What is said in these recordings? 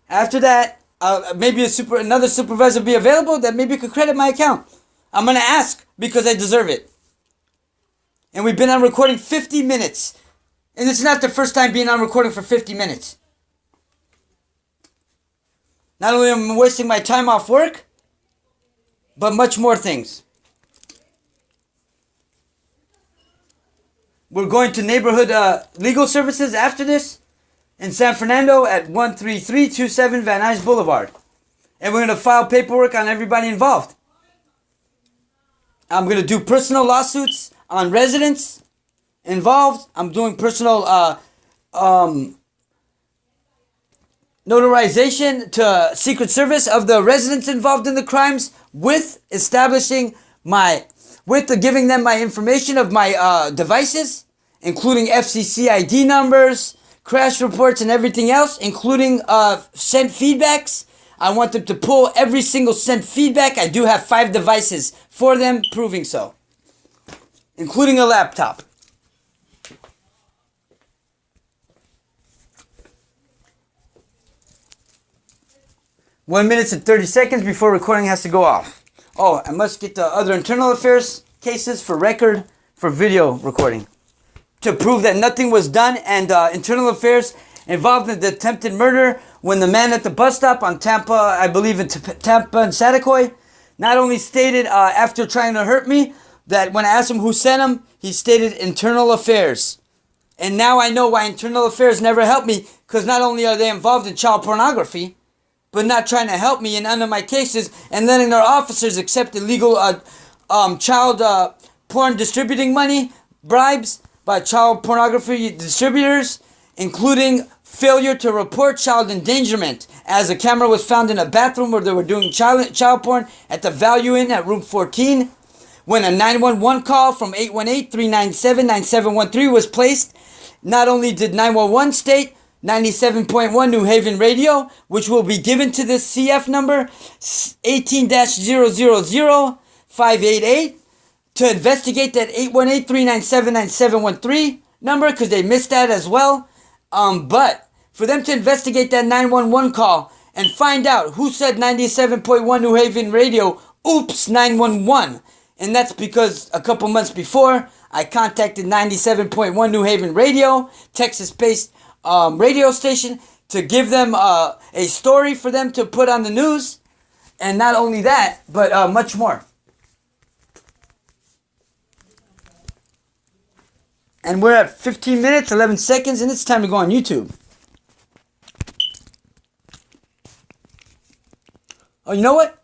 After that, maybe another supervisor will be available that maybe could credit my account. I'm going to ask because I deserve it. And we've been on recording 50 minutes. And it's not the first time being on recording for 50 minutes. Not only am I wasting my time off work, but much more things. We're going to neighborhood legal services after this in San Fernando at 13327 Van Nuys Boulevard. And we're going to file paperwork on everybody involved. I'm going to do personal lawsuits on residents involved. I'm doing personal notarization to Secret Service of the residents involved in the crimes with giving them my information of my devices, including FCC ID numbers, crash reports, and everything else, including sent feedbacks. I want them to pull every single sent feedback. I do have 5 devices for them proving so, including a laptop. One minute and 30 seconds before recording has to go off. Oh, I must get the other internal affairs cases for record for video recording to prove that nothing was done, and internal affairs involved in the attempted murder when the man at the bus stop on Tampa, I believe in Tampa and Satakoy, not only stated after trying to hurt me that when I asked him who sent him, he stated internal affairs. And now I know why internal affairs never helped me, because not only are they involved in child pornography, but not trying to help me in none of my cases and letting their officers accept illegal child porn distributing money, bribes by child pornography distributors, including failure to report child endangerment, as a camera was found in a bathroom where they were doing child porn at the Value Inn at room 14. When a 911 call from 818-397-9713 was placed, not only did 911 state 97.1 New Haven Radio, which will be given to this CF number 18-000-588 to investigate that 818-397-9713 number, because they missed that as well. But for them to investigate that 911 call and find out who said 97.1 New Haven Radio, oops, 911. And that's because a couple months before, I contacted 97.1 New Haven Radio, Texas-based radio station, to give them a story for them to put on the news. And not only that, but much more. And we're at 15 minutes, 11 seconds, and it's time to go on YouTube. Oh, you know what?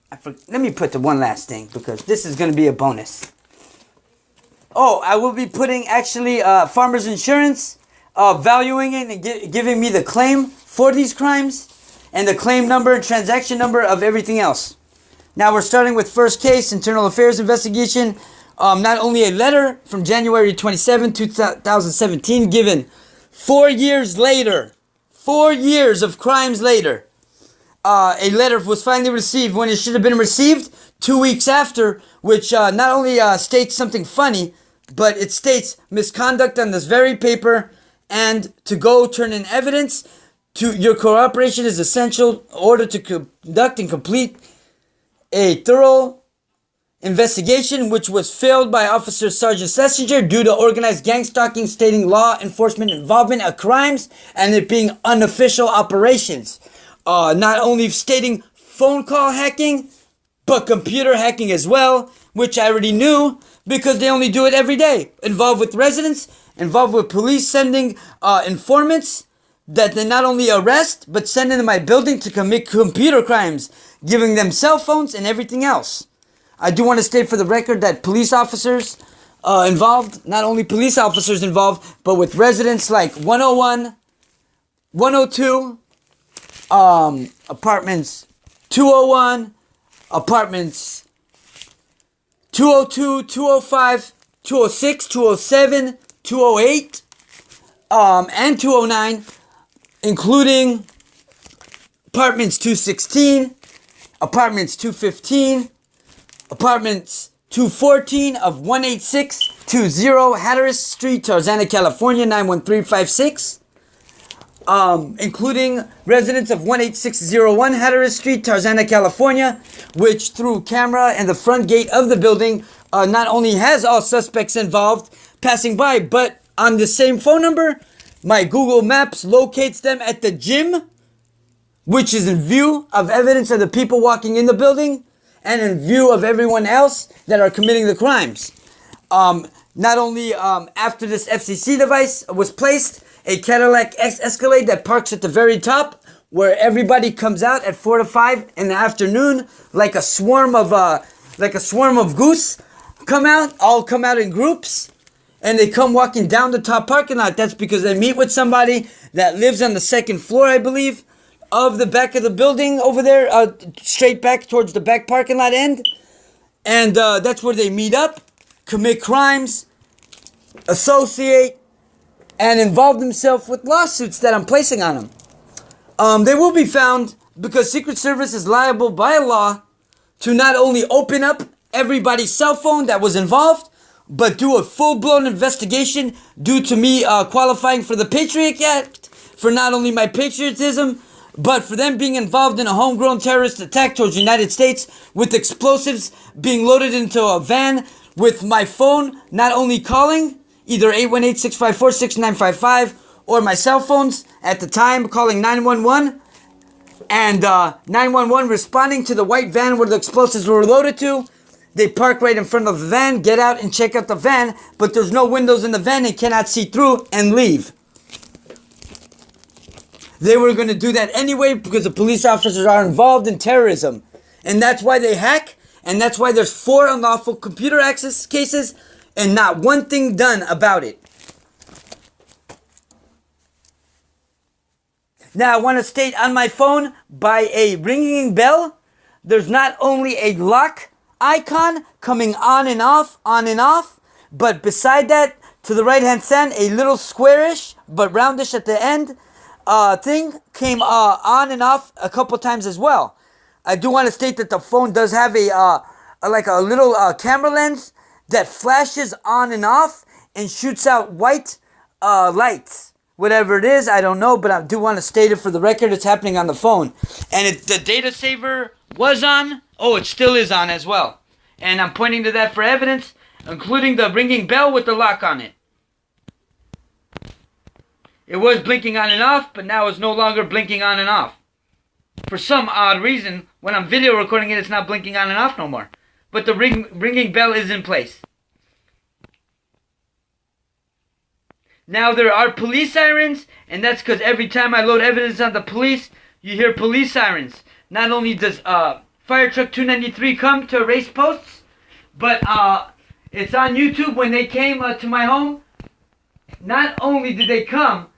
Let me put the one last thing, because this is going to be a bonus. Oh, I will be putting actually Farmers Insurance, valuing it and giving me the claim for these crimes, and the claim number and transaction number of everything else. Now we're starting with first case, internal affairs investigation. Not only a letter from January 27, 2017, given 4 years later, 4 years of crimes later, a letter was finally received when it should have been received 2 weeks after, which not only states something funny, but it states misconduct on this very paper, and to go turn in evidence. Your cooperation is essential in order to conduct and complete a thorough investigation, which was failed by Officer Sergeant Schlesinger due to organized gang stalking, stating law enforcement involvement of crimes and it being unofficial operations. Not only stating phone call hacking, but computer hacking as well, which I already knew because they only do it every day. Involved with residents, involved with police sending informants that they not only arrest, but send into my building to commit computer crimes, giving them cell phones and everything else. I do want to state for the record that police officers involved, not only police officers involved, but with residents like 101, 102, apartments 201, apartments 202, 205, 206, 207, 208, and 209, including apartments 216, apartments 215, apartments 214 of 18620 Hatteras Street, Tarzana, California, 91356. including residents of 18601 Hatteras Street, Tarzana, California, which through camera and the front gate of the building not only has all suspects involved passing by, but on the same phone number, my Google Maps locates them at the gym, which is in view of evidence of the people walking in the building and in view of everyone else that are committing the crimes. Not only after this FCC device was placed, a Cadillac Escalade that parks at the very top, where everybody comes out at 4 to 5 in the afternoon, like a swarm of goose, all come out in groups, and they come walking down the top parking lot. That's because they meet with somebody that lives on the second floor, I believe, of the back of the building over there, straight back towards the back parking lot end, and that's where they meet up, commit crimes, associate, and involve themselves with lawsuits that I'm placing on them. They will be found because Secret Service is liable by law to not only open up everybody's cell phone that was involved, but do a full-blown investigation due to me qualifying for the Patriot Act, for not only my patriotism, but for them being involved in a homegrown terrorist attack towards the United States with explosives being loaded into a van with my phone not only calling either 818-654-6955 or my cell phones at the time calling 911 and 911 responding to the white van where the explosives were loaded to. They park right in front of the van, get out and check out the van, but there's no windows in the van, they cannot see through and leave. They were going to do that anyway because the police officers are involved in terrorism. And that's why they hack, and that's why there's 4 unlawful computer access cases and not one thing done about it. Now I want to state on my phone, by a ringing bell, there's not only a lock icon coming on and off, but beside that, to the right hand side, a little squarish but roundish at the end thing came on and off a couple times as well. I do want to state that the phone does have a little camera lens that flashes on and off and shoots out white lights. Whatever it is, I don't know, but I do want to state it for the record. It's happening on the phone. And the data saver was on. Oh, it still is on as well. And I'm pointing to that for evidence, including the ringing bell with the lock on it. It was blinking on and off, but now it's no longer blinking on and off. For some odd reason, when I'm video recording it, it's not blinking on and off no more. But the ringing bell is in place. Now there are police sirens, and that's because every time I load evidence on the police, you hear police sirens. Not only does Fire Truck 293 come to erase posts, but it's on YouTube when they came to my home. Not only did they come,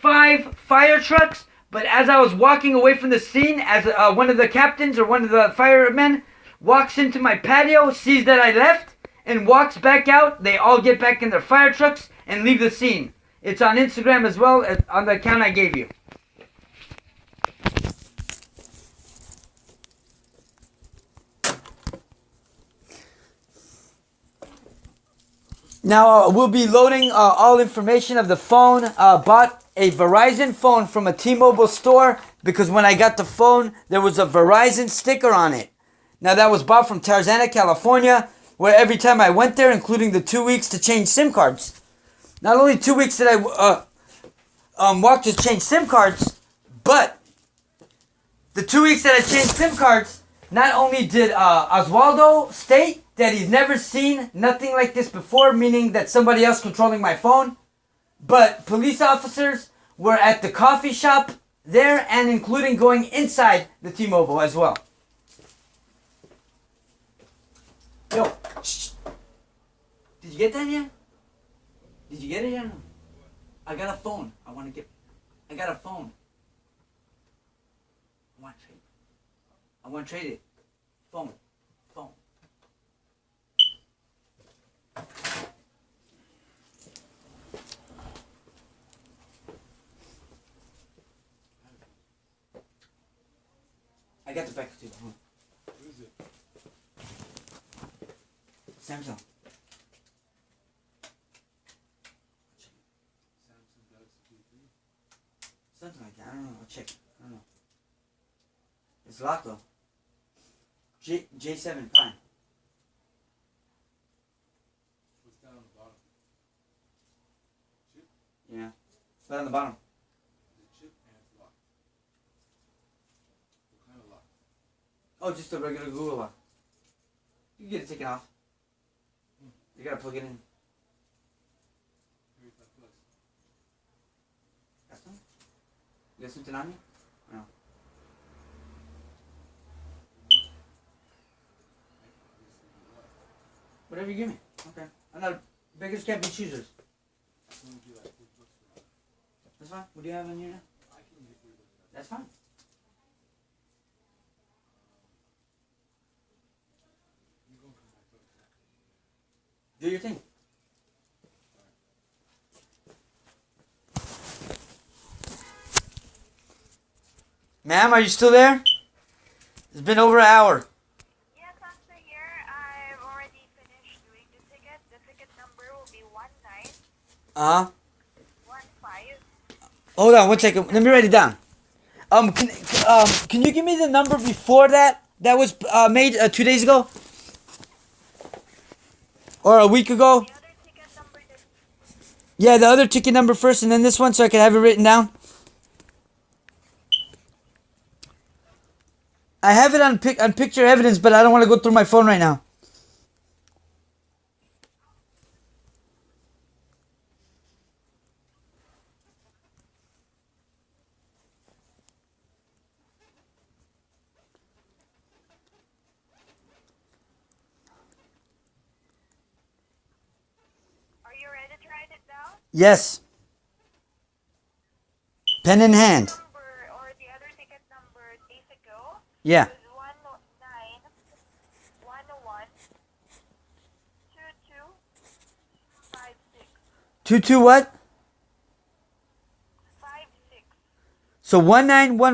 5 fire trucks, but as I was walking away from the scene, as one of the captains or one of the firemen walks into my patio, sees that I left, and walks back out, they all get back in their fire trucks and leave the scene. It's on Instagram as well, on the account I gave you. Now we'll be loading all information of the phone. Bought a Verizon phone from a T-Mobile store because when I got the phone, there was a Verizon sticker on it. Now that was bought from Tarzana, California, where every time I went there, including the 2 weeks to change SIM cards. Not only 2 weeks did I walk to change SIM cards, but the 2 weeks that I changed SIM cards, not only did Oswaldo state that he's never seen nothing like this before, meaning that somebody else controlling my phone, but police officers were at the coffee shop there and including going inside the T-Mobile as well. Yo, shh. Did you get that yet? Did you get it yet? I got a phone. I got a phone. I want to trade it. Phone. I got the package too. What is it? Samsung. Samsung Galaxy J3? Samsung. check. I don't know. It's locked though. J7 Prime. What's down on the bottom? Chip? Yeah. It's down on the bottom. The chip and it's locked. What kind of lock? Oh, just a regular Google lock. You can get it taken off. You gotta plug it in. 35 plus. Got some? You got something on you? No. Whatever you give me. Okay. I'm not. Beggars can't be choosers. It's going to be like $40 for that. That's fine. What do you have on you now? I can get $40 for that. That's fine. You go come back first. Do your thing. Ma'am, are you still there? It's been over an hour. Yes, I'm still here. I've already finished doing the ticket. The ticket number will be 1915. Hold on 1 second. Let me write it down. Can you give me the number before that? That was made 2 days ago? Or a week ago? The other ticket number that Yeah, the other ticket number first and then this one so I can have it written down. I have it on picture evidence, but I don't want to go through my phone right now. are you ready to write it down? Yes. Pen in hand. Number or the other ticket number days ago Yeah. was 19101 2256 22 what? 56. So 1911.